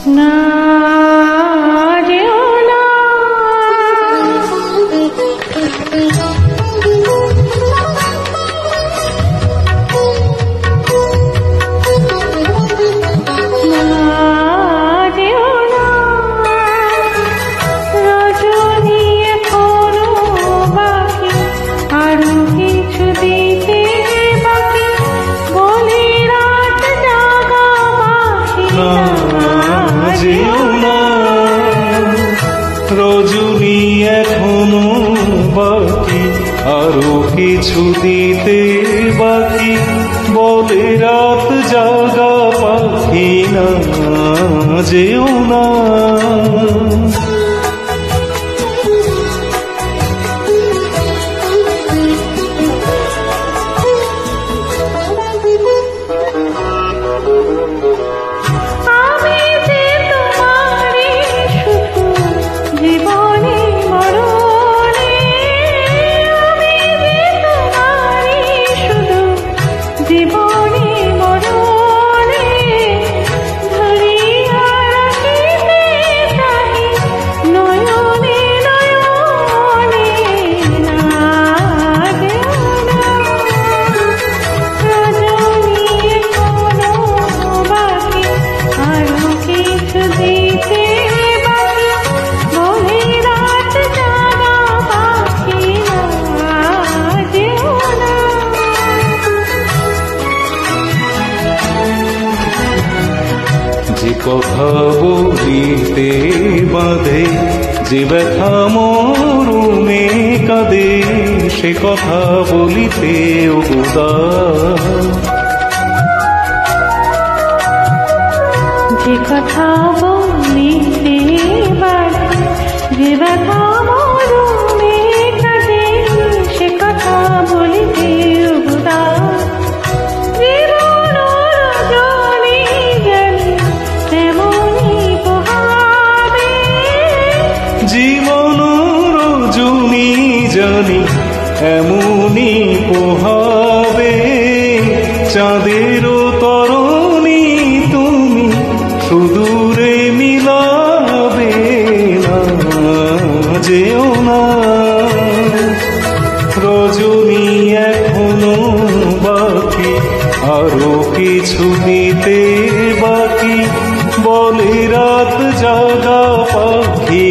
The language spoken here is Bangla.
না যেও না, রজনী এখনো বাকি, আরো কিছু দিতে বাকি, বলে রাত জাগা বাকি। না যেও না, রজনী এখনো বাকি, আরো কিছু দিতে বাকি, বলে রাত জাগা পাখি। না যেও না, আমি যে তোমারই শুধু জীবনে মরণে, আমি যে তোমারই শুধু জীবনে মরণে, ধরিয়া রাখিতে চাহি নয়নে নয়নে। না যেও না, রজনী এখনো বাকি, আরো কিছু দিতে বাকি, বলে রাত জাগা পাখি। না যেও না। যে কথা বলিতে বাঁধে, যে ব্যথা মরুমে কাঁদে, সে কথা বলিতে উদার। যে কথা বলিতে বাধে, যে ব্যথা মরুমে কাঁদে, সে কথা বলিতে উদার। জীবন রজনী জানি তেমনি পোহাবে, জীবন রজনী জানি এমনি পোহাবে, চাঁদেরও তরণী তুমি সুদূরে মিলাবে। না যেও না, রজনী এখনো বাকি, আরো কিছু দিতে বাকি, বলে রাত জাগা পাখি।